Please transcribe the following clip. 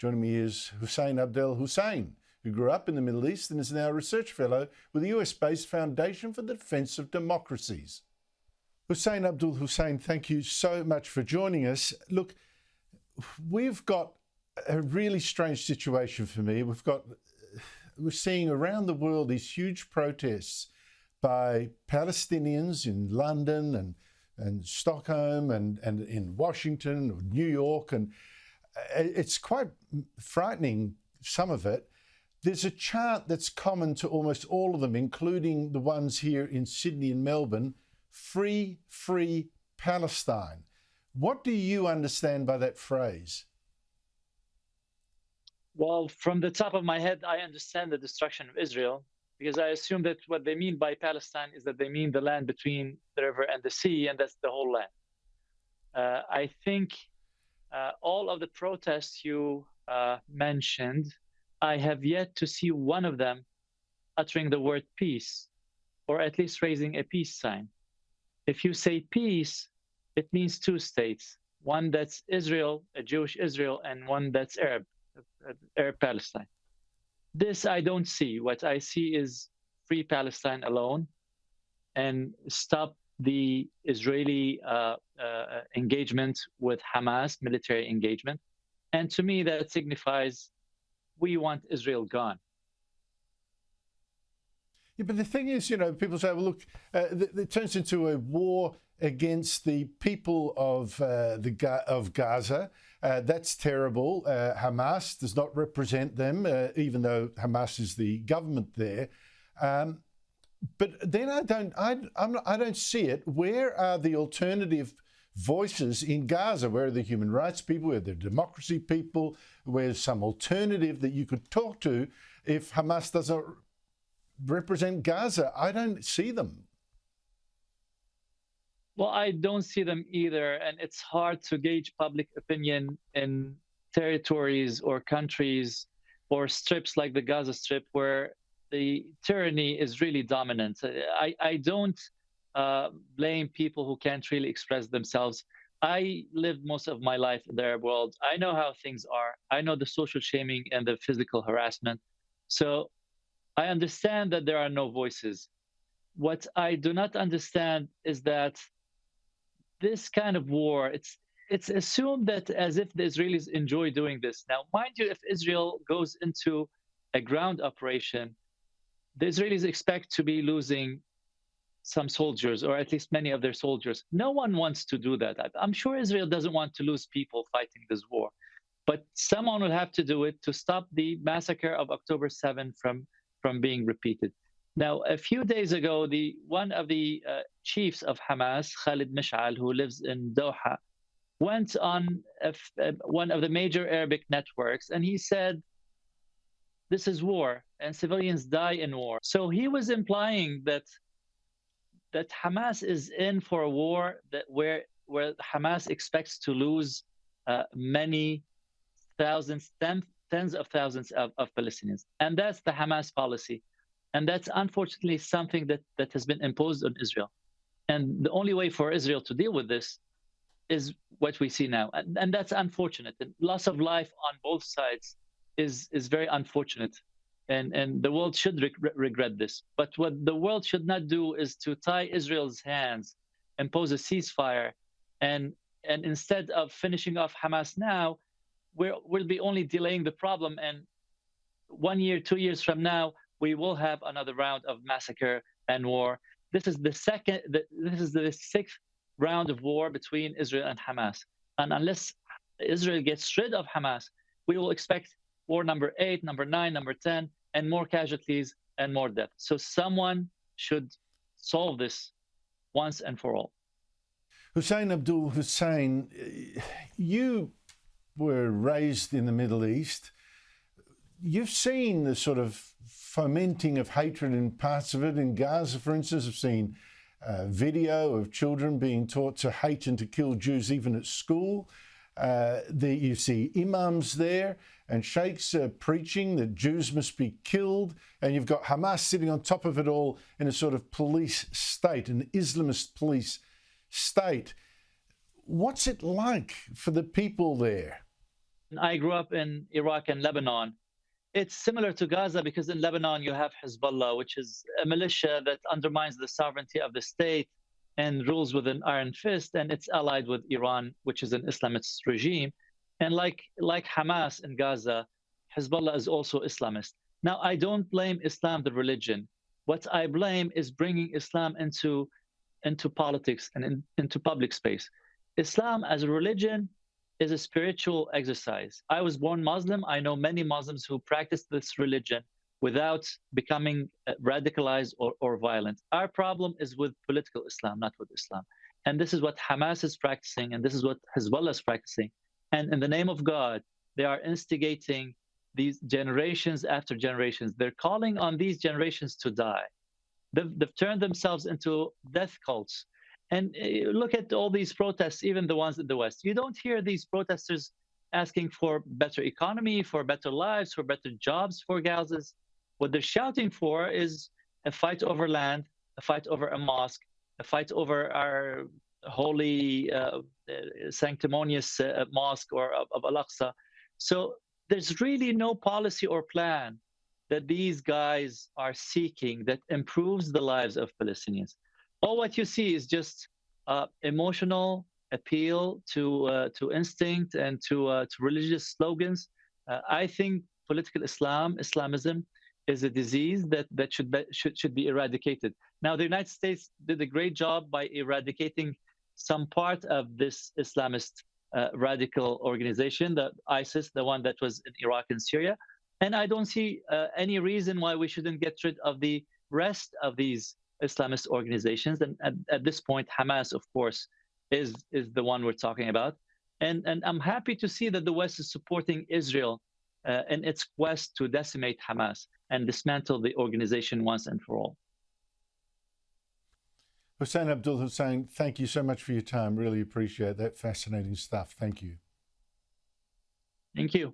Joining me is Hussain Abdul-Hussain, who grew up in the Middle East and is now a research fellow with the US-based Foundation for the Defense of Democracies. Hussain Abdul-Hussain, thank you so much for joining us. Look, we've got a really strange situation for me. We're seeing around the world these huge protests by Palestinians in London and Stockholm and in Washington or New York, and it's quite frightening, some of it. There's a chant that's common to almost all of them, including the ones here in Sydney and Melbourne: free, free Palestine. What do you understand by that phrase? Well, from the top of my head, I understand the destruction of Israel, because I assume that what they mean by Palestine is that they mean the land between the river and the sea, and that's the whole land. I think all of the protests you mentioned, I have yet to see one of them uttering the word peace, or at least raising a peace sign. If you say peace, it means two states, one that's Israel, a Jewish Israel, and one that's Arab Palestine. This I don't see. What I see is free Palestine alone, and stop the Israeli engagement with Hamas, military engagement. And to me, that signifies we want Israel gone. Yeah, but the thing is, people say, well, look, it turns into a war against the people of Gaza. That's terrible. Hamas does not represent them, even though Hamas is the government there. But then I don't see it. Where are the alternative voices in Gaza? Where are the human rights people? Where are the democracy people? Where's some alternative that you could talk to if Hamas doesn't represent Gaza? I don't see them. Well, I don't see them either, and it's hard to gauge public opinion in territories or countries or strips like the Gaza Strip, where the tyranny is really dominant. I don't blame people who can't really express themselves. I lived most of my life in the Arab world. I know how things are. I know the social shaming and the physical harassment. So I understand that there are no voices. What I do not understand is that this kind of war, it's assumed that as if the Israelis enjoy doing this. Now, mind you, if Israel goes into a ground operation, the Israelis expect to be losing some soldiers, or at least many of their soldiers. No one wants to do that. I'm sure Israel doesn't want to lose people fighting this war, but someone will have to do it to stop the massacre of October 7 from being repeated. Now, a few days ago, one of the chiefs of Hamas, Khalid Mish'al, who lives in Doha, went on one of the major Arabic networks, and he said, this is war, and civilians die in war. So he was implying that Hamas is in for a war where Hamas expects to lose many thousands, tens of thousands of Palestinians. And that's the Hamas policy. And that's unfortunately something that has been imposed on Israel. And the only way for Israel to deal with this is what we see now. And that's unfortunate. And loss of life on both sides is very unfortunate. And the world should regret this. But what the world should not do is to tie Israel's hands, impose a ceasefire, and instead of finishing off Hamas now, we'll be only delaying the problem. And 1 year, 2 years from now, we will have another round of massacre and war. This is the sixth round of war between Israel and Hamas. And unless Israel gets rid of Hamas, we will expect war number 8, number 9, number 10, and more casualties and more death. So someone should solve this once and for all. Hussain Abdul-Hussain, you were raised in the Middle East. You've seen the sort of fomenting of hatred in parts of it. In Gaza, for instance, I've seen video of children being taught to hate and to kill Jews even at school. You see imams there and sheikhs preaching that Jews must be killed. And you've got Hamas sitting on top of it all in a sort of police state, an Islamist police state. What's it like for the people there? I grew up in Iraq and Lebanon. It's similar to Gaza because in Lebanon you have Hezbollah, which is a militia that undermines the sovereignty of the state and rules with an iron fist, and it's allied with Iran, which is an Islamist regime. And like Hamas in Gaza, Hezbollah is also Islamist. Now, I don't blame Islam, the religion. What I blame is bringing Islam into politics and into public space. Islam as a religion is a spiritual exercise. I was born Muslim. I know many Muslims who practice this religion without becoming radicalized or violent. Our problem is with political Islam, not with Islam. And this is what Hamas is practicing, and this is what Hezbollah is practicing. And in the name of God, they are instigating these generations after generations. They're calling on these generations to die. They've turned themselves into death cults. And look at all these protests, even the ones in the West. You don't hear these protesters asking for better economy, for better lives, for better jobs for Gazans. What they're shouting for is a fight over land, a fight over a mosque, a fight over our holy, sanctimonious mosque of Al-Aqsa. So there's really no policy or plan that these guys are seeking that improves the lives of Palestinians. All what you see is just emotional appeal to instinct and to religious slogans. I think political Islamism, is a disease that should be eradicated. Now, the United States did a great job by eradicating some part of this Islamist radical organization, the ISIS, the one that was in Iraq and Syria. And I don't see any reason why we shouldn't get rid of the rest of these Islamist organizations. And at this point, Hamas, of course, is the one we're talking about. And I'm happy to see that the West is supporting Israel in its quest to decimate Hamas and dismantle the organization once and for all. Hussain Abdul-Hussain, thank you so much for your time. Really appreciate that. Fascinating stuff. Thank you. Thank you.